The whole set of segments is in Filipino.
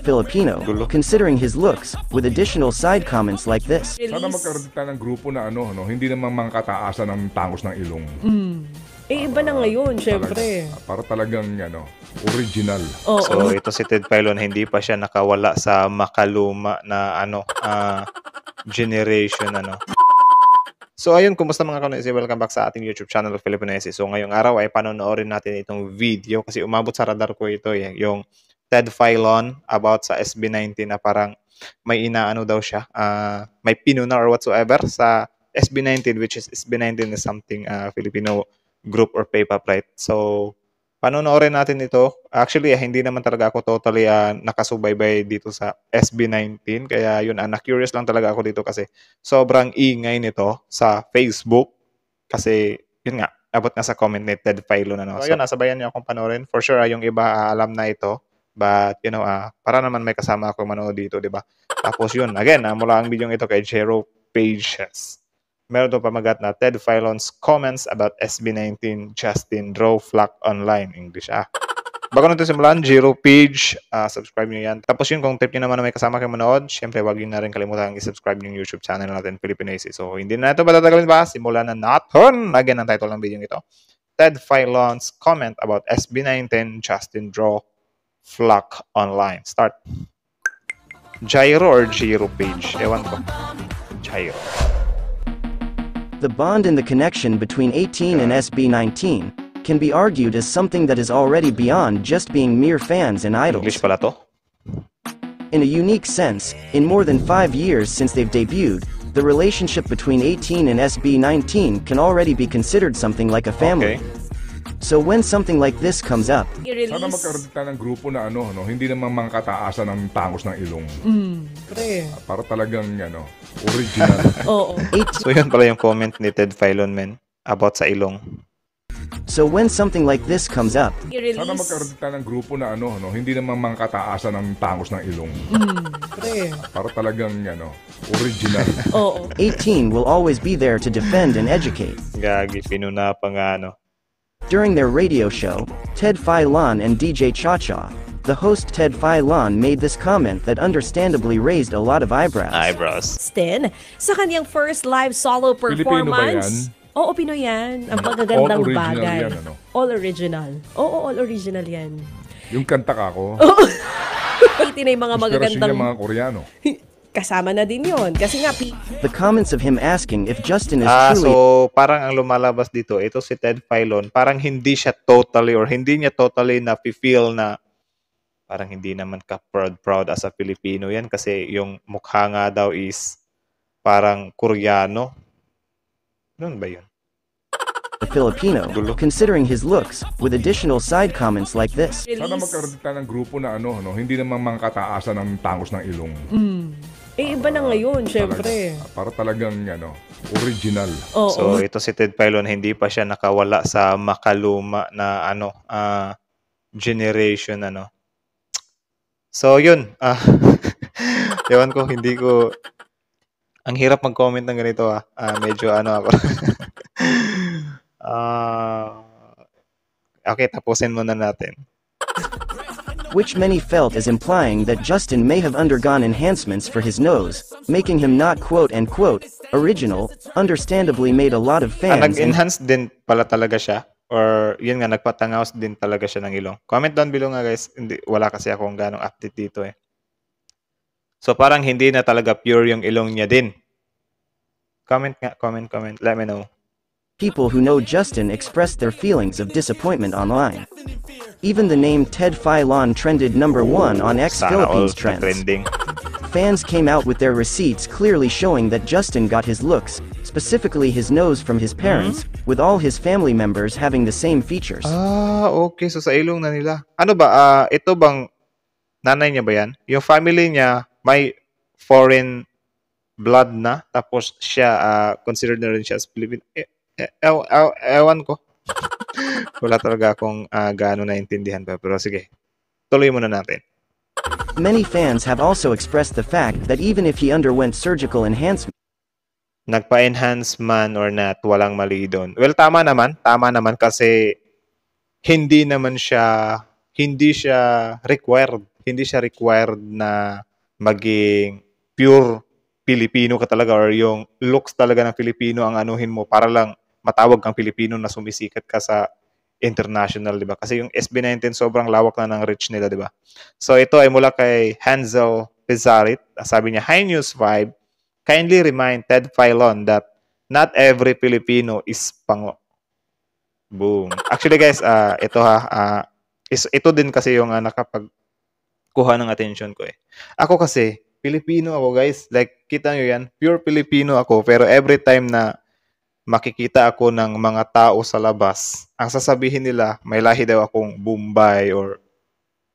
Filipino, considering his looks, with additional side comments like this. Sana magkaroon tayo ng grupo na hindi naman mangkataasan ng tangos ng ilong. Iba na ngayon, syempre. Para talagang original. So ito si Ted Filon, hindi pa siya nakawala sa makaluma na generation So ayun, kumusta mga Kanoysi? Welcome back sa ating YouTube channel Filipinesi. So ngayong araw ay panonoorin natin itong video kasi umabot sa radar ko ito yung Ted Filon about sa SB19 na parang may inaano daw siya, may pinuna or whatsoever sa SB19, which is SB19 is something Filipino group or P-pop, right? So panonoorin natin ito. Actually, hindi naman talaga ako totally nakasubaybay dito sa SB19. Kaya yun, na-curious lang talaga ako dito kasi sobrang ingay nito sa Facebook. Kasi, yun nga, abot nga sa comment ni Ted Filon. So, yun, nasabayan niyo akong panoorin. For sure, yung iba alam na ito. But, you know, para naman may kasama ako manood dito, di ba? Tapos yun, again, mula ang video ito kay Jero Pages. Meron doon pamagat na Ted Filon's comments about SB19 Justin Draw Flock Online. English Bago nito simulan, Jero Page, subscribe nyo yan. Tapos yun, kung tip nyo naman na may kasama kayo manood, syempre wag nyo na rin kalimutan i-subscribe yung YouTube channel natin, Filipinesi. So hindi na ito patatagalin pa, simulan na natin. Again, ang title ng video ito, Ted Filon's comment about SB19 Justin Draw Flock Online. Start. Gyro or Jero Page? Ewan ko. Gyro. The bond and the connection between 18 and SB19 can be argued as something that is already beyond just being mere fans and idols. English pala to? In a unique sense, in more than 5 years since they've debuted, the relationship between 18 and SB19 can already be considered something like a family. So when something like this comes up, sana magkaroon tayo ng grupo na hindi naman mangkataasan ng tangos ng ilong. Para talagang original. So yun pala yung comment ni Ted Filon, men, about sa ilong. So when something like this comes up, sana magkaroon tayo ng grupo na hindi naman mangkataasan ng tangos ng ilong. Para talagang original. 18 will always be there to defend and educate. Gagi, pinuna pa nga During their radio show, Ted Filon and DJ Cha-Cha, the host Ted Filon made this comment that understandably raised a lot of eyebrows. Stin, sa kanyang first live solo performance. Oo, Pinoy yan. Ang pagagandang bagay. All original. Oo, all original yan. Yung kanta ka ko. Iti na yung mga magagandang mga Koreano. Kasama na din yon kasi nga the comments of him asking if Justin is truly so parang ang lumalabas dito, ito si Ted Filon, parang hindi siya totally or hindi niya totally na-feel na parang hindi naman ka proud as a Filipino yan kasi yung mukha nga daw is parang Koreano. Ano ba yun? A Filipino, considering his looks, with additional side comments like this. Sana magkaroon tayo ng grupo na hindi naman mangkataasan ng tangos ng ilong. Iba na ngayon, syempre. Para talagang original. So ito si Ted Filon, hindi pa siya nakawala sa makaluma na generation So yun, ewan ko, hindi ko ang hirap mag-comment ng ganito medyo ako. Okay, tapusin muna natin. Which many felt as implying that Justin may have undergone enhancements for his nose, making him not quote-unquote original, understandably made a lot of fans. Nag-enhance din pala talaga siya, or yun nga, nagpatangaws din talaga siya ng ilong. Comment down below nga guys, wala kasi akong ganong update dito So parang hindi na talaga pure yung ilong niya din. Comment nga, comment, let me know. People who know Justin expressed their feelings of disappointment online. Even the name Ted Filon trended #1 on Philippines trends. Fans came out with their receipts clearly showing that Justin got his looks, specifically his nose, from his parents, with all his family members having the same features. Okay. So sa ilong na nila. Ano ba, ito bang nanay niya ba yan? Yung family niya may foreign blood na, tapos siya, considered na rin siya as Filipino. Ewan ko. Wala talaga akong gaano naintindihan pa. Pero sige, tuloy muna natin. Many fans have also expressed the fact that even if he underwent surgical enhancement, nagpa-enhance man or not, walang mali doon. Well, tama naman kasi hindi siya required hindi siya required na maging pure Pilipino ka talaga or yung looks talaga ng Pilipino ang anuhin mo para lang matawag kang Pilipino na sumisikat ka sa international, di ba? Kasi yung SB19 sobrang lawak na ng reach nila, di ba? So ito ay mula kay Hansel Pizarrit. Sabi niya, Hi News 5, kindly remind Ted Filon that not every Filipino is pango. Boom. Actually guys, ito din kasi yung nakapagkuha ng attention ko eh. Ako kasi, Filipino ako guys. Like, kita nyo yan, pure Filipino ako. Pero every time na makikita ako ng mga tao sa labas, ang sasabihin nila, may lahi daw akong Bombay or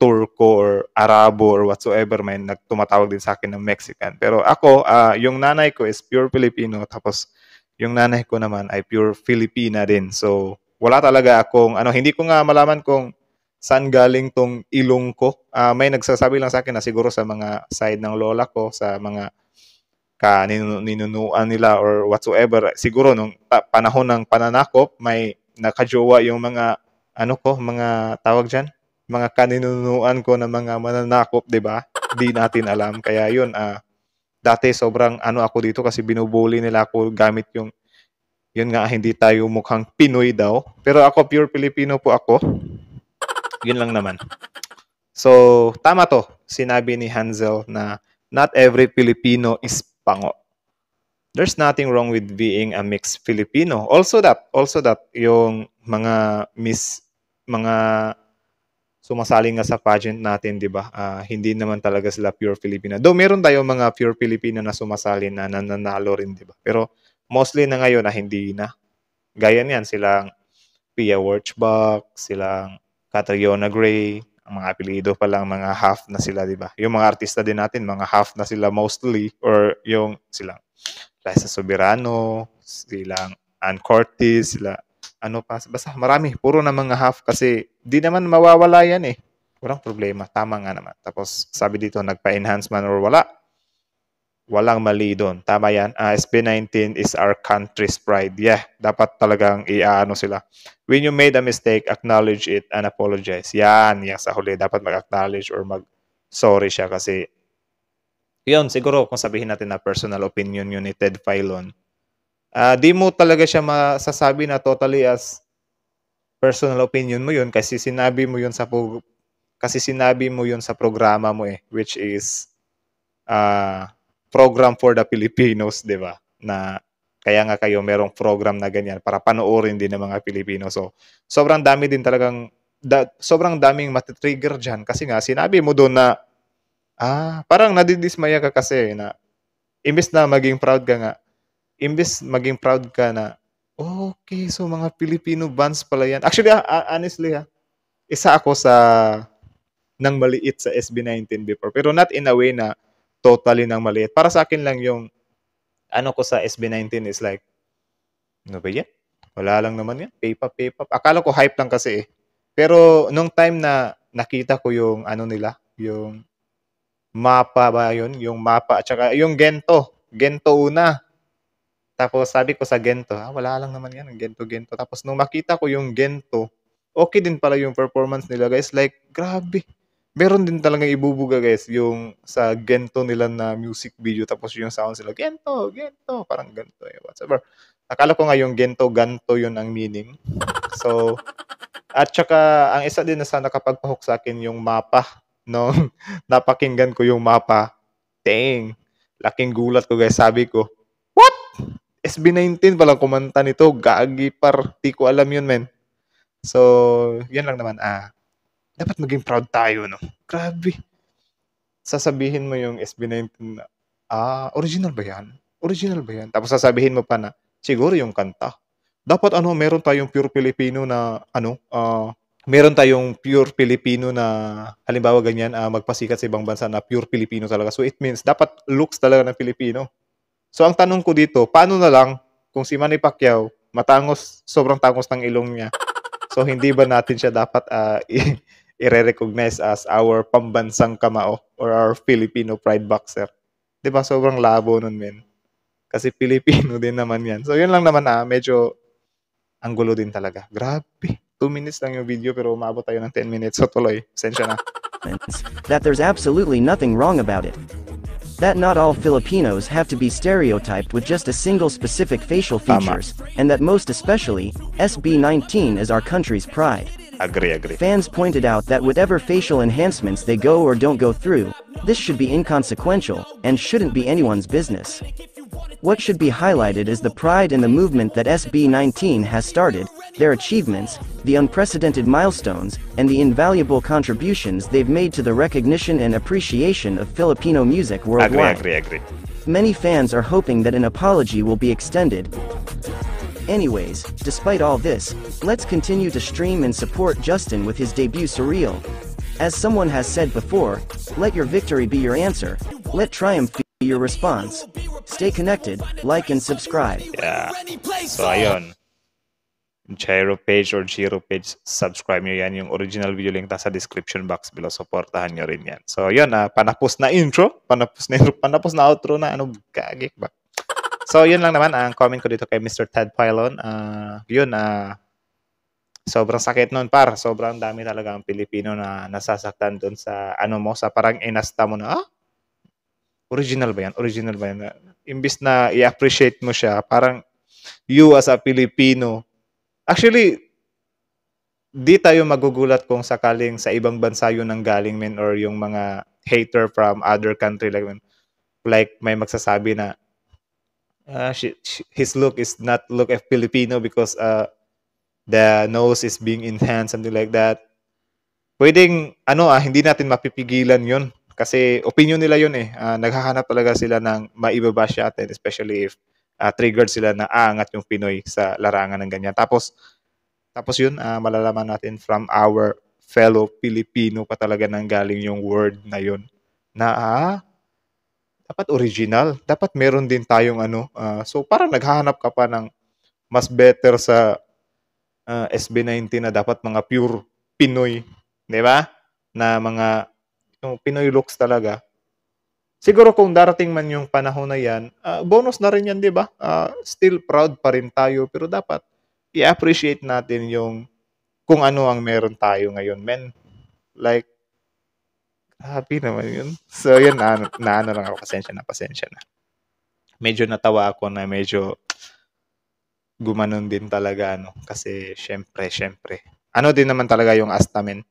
Turko or Arabo or whatsoever, may nagtumatawag din sa akin ng Mexican. Pero ako, yung nanay ko is pure Filipino, tapos yung nanay ko naman ay pure Filipina din. So, wala talaga akong, hindi ko nga malaman kung saan galing tong ilong ko. May nagsasabi lang sa akin na siguro sa mga side ng lola ko, sa mga ninunuan nila or whatsoever. Siguro nung panahon ng pananakop, may nakajowa yung mga, mga tawag dyan, mga kaninunuan ko na mga mananakop, di ba? Di natin alam. Kaya yun, dati sobrang ako dito kasi binubuli nila ako gamit yun nga, hindi tayo mukhang Pinoy daw. Pero ako, pure Filipino po ako. Yun lang naman. So, tama to. Sinabi ni Hansel na not every Filipino is pango. There's nothing wrong with being a mixed Filipino. Also that yung mga sumasali nga sa pageant natin, di ba? Hindi naman talaga sila pure Filipino. Though meron tayong mga pure Filipino na sumasali na nananalo rin, di ba? Pero mostly na ngayon na hindi na. Gaya niyan, silang Pia Wurtzbach, silang Catriona Gray, ang mga apelido pa lang, mga half na sila, di ba? Yung mga artista din natin, mga half na sila mostly, or yung silang Liza Soberano, silang Ann Curtis, sila, basta marami, puro na mga half kasi di naman mawawala yan eh. Walang problema, tama nga naman. Tapos sabi dito, nagpa-enhance man or wala, walang mali doon. Tama yan. SB19 is our country's pride. Yeah, dapat talagang sila. When you made a mistake, acknowledge it and apologize. Yan sa huli. Dapat mag-acknowledge or mag-sorry siya kasi yun, siguro kung sabihin natin na personal opinion yun ni Ted Filon, di mo talaga siya masasabi na totally as personal opinion mo yun kasi sinabi mo yun sa programa mo eh, which is program for the Filipinos, di ba? Na kaya nga kayo merong program na ganyan para panoorin din ng mga Pilipino. So, sobrang daming matitrigger dyan kasi nga sinabi mo doon na parang nadidismaya ka kasi na imbes maging proud ka na okay, so mga Filipino bands pala yan. Actually, honestly isa ako nang maliit sa SB19 before. Pero not in a way na totally nang maliit. Para sa akin lang yung ko sa SB19 is like, ano ba yan? Wala lang naman yan. Pay-pop. Akala ko hype lang kasi eh. Pero nung time na nakita ko yung nila, yung mapa ba yun? Yung mapa at saka yung Gento. Gento una. Tapos sabi ko sa Gento, wala lang naman yan. Gento. Tapos nung makita ko yung Gento, okay din pala yung performance nila guys. Like, grabe. Meron din talagang ibubuga guys yung sa Gento nila na music video tapos yung sound sila Gento parang ganito whatever. Akala ko nga yung Gento ganto yun ang meaning. So at saka ang isa din na sa nakapagpahok sa akin yung mapa no. Napakinggan ko yung mapa. Dang. Laking gulat ko guys, sabi ko, what? SB19 palang kumanta nito, gagi par, di ko alam yun men. So yun lang naman dapat maging proud tayo, no? Grabe. Sasabihin mo yung SB19 na, original ba yan? Tapos sasabihin mo pa na, siguro yung kanta. Dapat meron tayong pure Filipino na, halimbawa ganyan, magpasikat sa ibang bansa na pure Filipino talaga. So it means, dapat looks talaga ng Filipino. So ang tanong ko dito, paano na lang kung si Manny Pacquiao, sobrang tangos ng ilong niya. So hindi ba natin siya dapat i-recognize as our pambansang kamao or our Filipino pride boxer? Diba? Sobrang labo nun, men. Kasi Filipino din naman yan. So, yun lang naman medyo ang gulo din talaga. Grabe. 2 minutes lang yung video pero umabot tayo ng 10 minutes. So, tuloy. Sensya na. that there's absolutely nothing wrong about it. That not all Filipinos have to be stereotyped with just a single specific facial features, and that most especially, SB19 is our country's pride. Agree. Fans pointed out that whatever facial enhancements they go or don't go through, this should be inconsequential, and shouldn't be anyone's business. What should be highlighted is the pride in the movement that SB19 has started, their achievements, the unprecedented milestones, and the invaluable contributions they've made to the recognition and appreciation of Filipino music worldwide. Agree. Many fans are hoping that an apology will be extended. Anyways, despite all this, let's continue to stream and support Justin with his debut Surreal. As someone has said before, let your victory be your answer, let triumph be your response. Stay connected, like and subscribe. Yeah. So ayun. Gyro page or Giro page, subscribe nyo yan. Yung original video link nasa description box below. Supportahan nyo rin yan. So yun, panapos na intro. Panapos na outro na. Ano, kagik ba? So yun lang naman ang comment ko dito kay Mr. Ted Filon. Sobrang sakit nun, par. Sobrang dami talaga ang Pilipino na nasasaktan doon sa sa parang inasta mo na, original ba yan? Imbis na i-appreciate mo siya, parang you as a Filipino. Actually, di tayo magugulat kung sakaling sa ibang bansa yun ang galing, men, or yung mga hater from other country, like may magsasabi na his look is not look of Filipino because the nose is being enhanced, something like that. Pwedeng, hindi natin mapipigilan yun. Kasi opinion nila yun eh. Naghahanap talaga sila ng maibabash atin, especially if triggered sila na aangat yung Pinoy sa larangan ng ganyan. Tapos yun, malalaman natin from our fellow Filipino pa talaga nang galing yung word na yun. Na dapat original. Dapat meron din tayong so parang naghahanap ka pa ng mas better sa SB19 na dapat mga pure Pinoy. Di ba? Na mga yung Pinoy looks talaga. Siguro kung darating man yung panahon na yan, bonus na rin yan, di ba? Still proud pa rin tayo, pero dapat i-appreciate natin yung kung ano ang meron tayo ngayon, men. Like, happy naman yun. So, yun, lang ako, pasensya na. Medyo natawa ako na medyo gumanon din talaga, kasi syempre. Din naman talaga yung Astamen.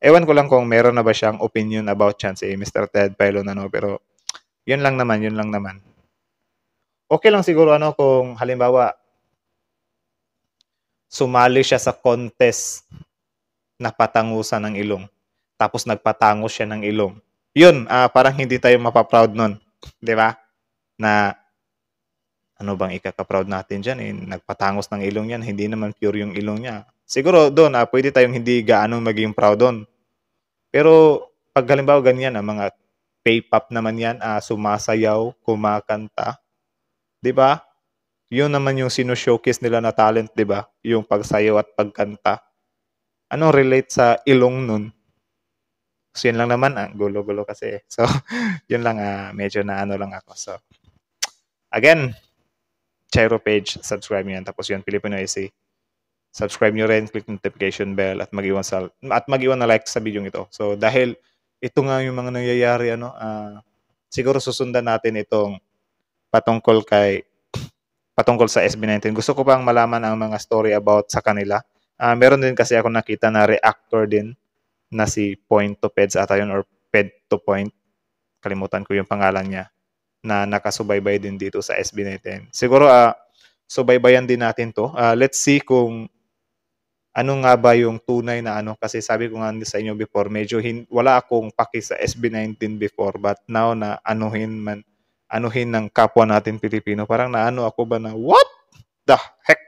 Ewan ko lang kung meron na ba siyang opinion about yan si Mr. Ted Filon, pero yun lang naman. Okay lang siguro kung halimbawa sumali siya sa contest na patangusan ng ilong. Tapos nagpatangos siya ng ilong. Yun, parang hindi tayo mapaproud nun. Di ba? Na ano bang ikaka-proud natin dyan? Nagpatangos ng ilong yan. Hindi naman pure yung ilong niya. Siguro doon, pwede tayong hindi gaano maging proud doon. Pero pag halimbawa ganyan, mga K-pop naman yan, sumasayaw, kumakanta. 'Di ba? Yun naman yung sino-showcase nila na talent, 'di ba? Yung pagsayaw at pagkanta. Anong relate sa ilong nun? So yun lang naman, gulo-gulo kasi. So yun lang, medyo na lang ako. So again, Gyro page, subscribe nyo yan. Tapos yun, Filipino AC. Subscribe nyo rin, click notification bell at mag-iwan na like sa video ito. So dahil ito nga yung mga nangyayari, siguro susundan natin itong patungkol sa SB19. Gusto ko pang malaman ang mga story about sa kanila. Meron din kasi ako nakita na reactor din na si Point to Peds ata yun, or Ped to Point. Kalimutan ko yung pangalan niya, na nakasubaybay din dito sa SB19. Siguro subaybayan din natin to. Let's see kung ano nga ba yung tunay na kasi sabi ko nga sa inyo before, medyo wala akong paki sa SB19 before, but now na anuhin ng kapwa natin Pilipino, parang naano ako ba na what the heck.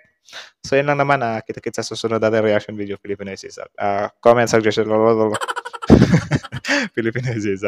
So yun lang naman, kita-kits sa susunod natin reaction video. Filipino is comment, suggestion, Filipino is